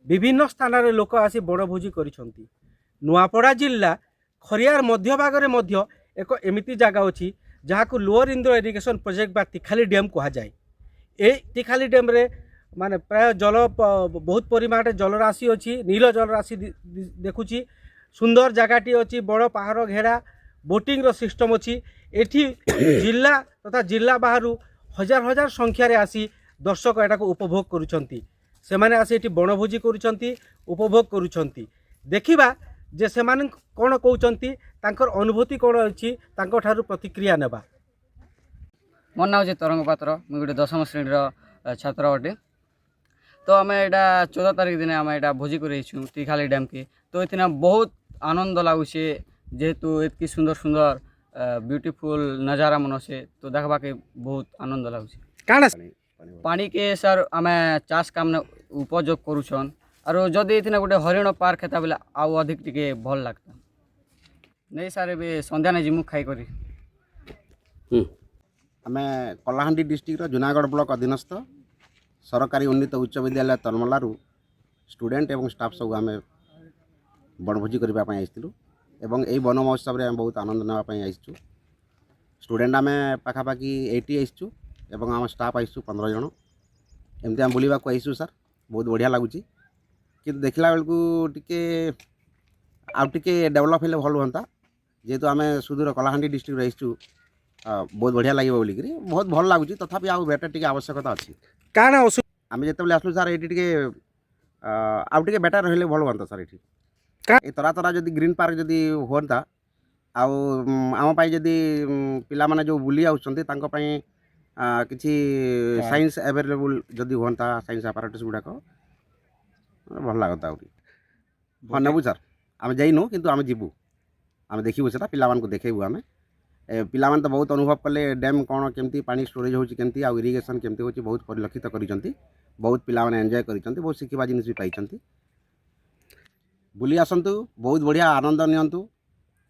विभिन्न स्थान रे लोक आसी बणभोजी करिसंती। नुआपड़ा जिला खरियार मध्य भागरे मध्य एक एमिति जगह अछि जहाँ को लोअर इंद्र इरिगेशन प्रोजेक्ट बा तिखाली डैम कहा जाए। ए तिखाली डैम रे माने प्राय जल बहुत परिमाण जलराशि अच्छी, नील जलराशि देखुची। सुंदर जगहटी अच्छी, बड़ पहाड़ घेरा बोटिंग रो सिस्टम अच्छी। एठी जिला तथा जिला बाहर हजार हजार संख्यार आसी दर्शक एटा को उपभोग करुछंती। सेमाने आसी एठी बणभोजी करुछंती, उपभोग करुछंती। देखिबा जे सेमान कोन कहउचंती, तांकर अनुभूति कोन अछि, तांको ठारू प्रतिक्रिया नेबा। मोर नाम जे तरंग पात्र, मुझे गोटे 10वीं श्रेणी छात्र अटे। तो आम यहाँ 14 तारीख दिन आम यहाँ भोजी कर तिखाली डैम के। तो इतना बहुत आनंद लगुचे, जेहेतु इतनी सुंदर सुंदर ब्यूटीफुल नज़ारा मन से तो देखा के बहुत आनंद लगुचे। काना पानी के सर आम चाष काम उपयोग करुछन। और जदि इतना गोटे हरिण पार्क हेता बोले आउ अधिक टिके भल लगता। नहीं सर ए संध्या नहीं जिमु खाई करी। आम कलाहांडी डिस्ट्रिक्ट जूनागढ़ ब्लॉक अधीनस्थ सरकारी उन्नीत उच्च विद्यालय तलमलारू स्टूडेंट एवं स्टाफ सब आम बनभोजी करने आईलु एवं यही वन महोत्सव में बहुत आनंद नापी आईचु। स्टूडेंट आम पाखापाखि 80 आईचु एवं आम स्टाफ आईचु 15 जन। एमती आम बुलवा को आईचु सर, बहुत बढ़िया लगुच। कि देखला बेलू टिके आउ टिके डेवलप हेले भल हाँ, जेहेतु आम सुदूर कलाहांडी डिस्ट्रिक्ट रहीचु। बहुत बढ़िया लगे बोलिक बहुत भल लगुच। तथापि आउ बेटर टिके आवश्यकता अच्छी। काना आम जिते आसलु सर ये टिके आउ टिके बेटर हेले भल हाँ सर। ये तरा तरा जदि ग्रीन पार्क जदि हाँ आम जदि पिला माने जो बुली आउछंती तांको पई किछि साइंस अवेलेबल जदि हाँ साइंस आपारेटस गुड़ाक भल लगता। हाँ नेबू सर, आम जाइनु किंतु आम जीवु, आम देखू से पिला मानक देखेबू। आम पिला तो बहुत अनुभव कले डैम कौन केमती पानी स्टोरेज होची केमती आ इरिगेशन केमती होची बहुत परिलक्षित करिसंती। बहुत पिला माने एंजॉय करिसंती, बहुत शिखिबा जिनिस भी पाइसंती। बुली आसंतु, बहुत बढ़िया आनंद नियंतु।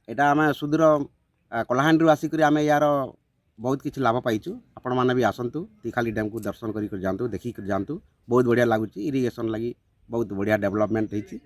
एटा आम सुदूर कलाहांडी आसिक आम यार बहुत किसी लाभ पाइचु। आपण मैंने भी आसंतु, तिखाली डैम को दर्शन कर जातु, देखिक जातु। बहुत बढ़िया लगुच। इरिगेशन लगी बहुत बढ़िया डेवलपमेंट होती।